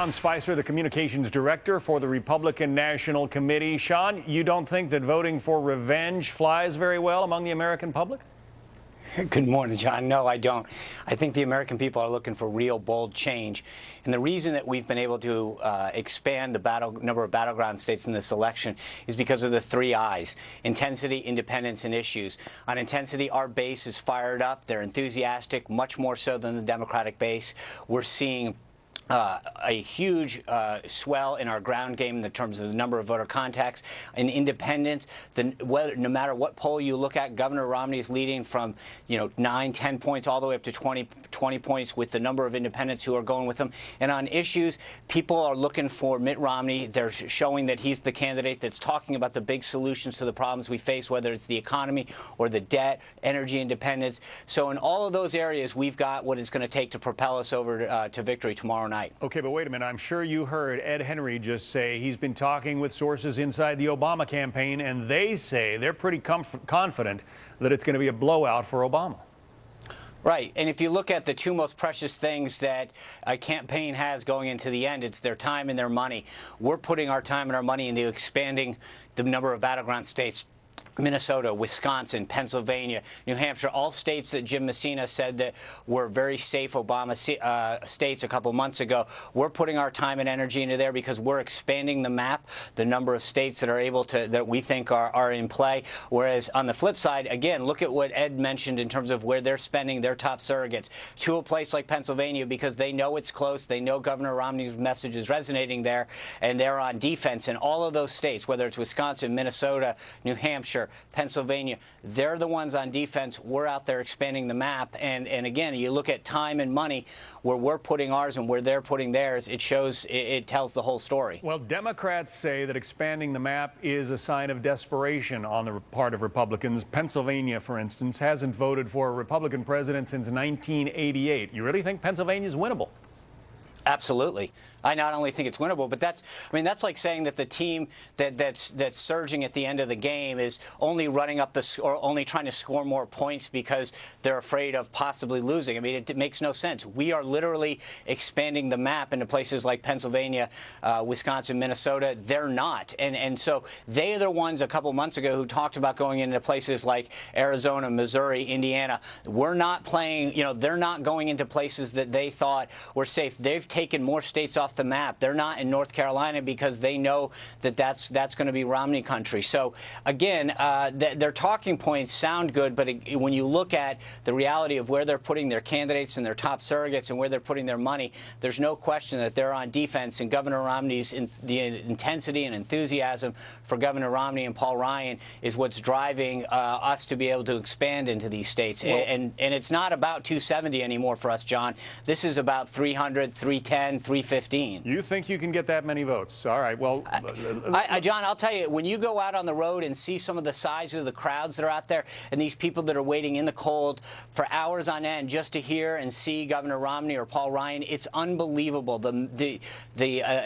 Sean Spicer, the Communications Director for the Republican National Committee. Sean, you don't think that voting for revenge flies very well among the American public? Good morning, John. No, I don't. I think the American people are looking for real, bold change. And the reason that we've been able to expand the number of battleground states in this election is because of the 3 I's: intensity, independence, and issues. On intensity, our base is fired up. They're enthusiastic, much more so than the Democratic base. We're seeing a huge swell in our ground game in terms of the number of voter contacts. In independence, no matter what poll you look at, Governor Romney is leading from 9, 10 points all the way up to 20 points with the number of independents who are going with him. And on issues, people are looking for Mitt Romney. They're showing that he's the candidate that's talking about the big solutions to the problems we face, whether it's the economy or the debt, energy independence. So in all of those areas, we've got what it's going to take to propel us over to victory tomorrow night. Okay, but wait a minute. I'm sure you heard Ed Henry just say he's been talking with sources inside the Obama campaign, and they say they're pretty confident that it's going to be a blowout for Obama. Right. And if you look at the 2 most precious things that a campaign has going into the end, it's their time and their money. We're putting our time and our money into expanding the number of battleground states. Minnesota, Wisconsin, Pennsylvania, New Hampshire, all states that Jim Messina said that were very safe Obama states a couple months ago. We're putting our time and energy into there because we're expanding the map, the number of states that are able to, that we think are in play. Whereas on the flip side, again, look at what Ed mentioned in terms of where they're spending their top surrogates to a place like Pennsylvania because they know it's close. They know Governor Romney's message is resonating there, and they're on defense in all of those states, whether it's Wisconsin, Minnesota, New Hampshire, Pennsylvania. They're the ones on defense. We're out there expanding the map. And again, you look at time and money, where we're putting ours and where they're putting theirs, it shows, it tells the whole story. Well, Democrats say that expanding the map is a sign of desperation on the part of Republicans. Pennsylvania, for instance, hasn't voted for a Republican president since 1988. You really think Pennsylvania's winnable? Absolutely. I not only think it's winnable, but that's like saying that the team that's surging at the end of the game is only running up or only trying to score more points because they're afraid of possibly losing. I mean, it makes no sense. We are literally expanding the map into places like Pennsylvania, Wisconsin, Minnesota. They're not. And so they are the ones a couple months ago who talked about going into places like Arizona, Missouri, Indiana. We're not playing, they're not going into places that they thought were safe. They've taken more states off the map. They're not in North Carolina because they know that that's going to be Romney country. So again, their talking points sound good, but when you look at the reality of where they're putting their candidates and their top surrogates and where they're putting their money, there's no question that they're on defense. And Governor Romney's the intensity and enthusiasm for Governor Romney and Paul Ryan is what's driving us to be able to expand into these states. Well, and it's not about 270 anymore for us, John. This is about 300, 310, 315. You think you can get that many votes? All right. Well, John, I'll tell you, when you go out on the road and see some of the size of the crowds that are out there and these people that are waiting in the cold for hours on end just to hear and see Governor Romney or Paul Ryan, it's unbelievable. The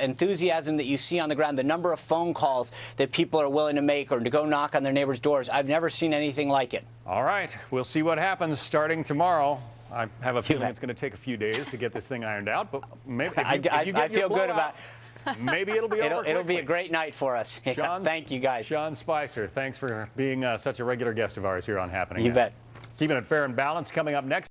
enthusiasm that you see on the ground, the number of phone calls that people are willing to make or to go knock on their neighbors' doors, I've never seen anything like it. All right. We'll see what happens starting tomorrow. I have a feeling it's going to take a few days to get this thing ironed out, but maybe if you get I feel good about it. Maybe it'll be over. It'll be a great night for us. Thank you, guys. Sean Spicer, thanks for being such a regular guest of ours here on Happening. You bet. Keeping it fair and balanced coming up next.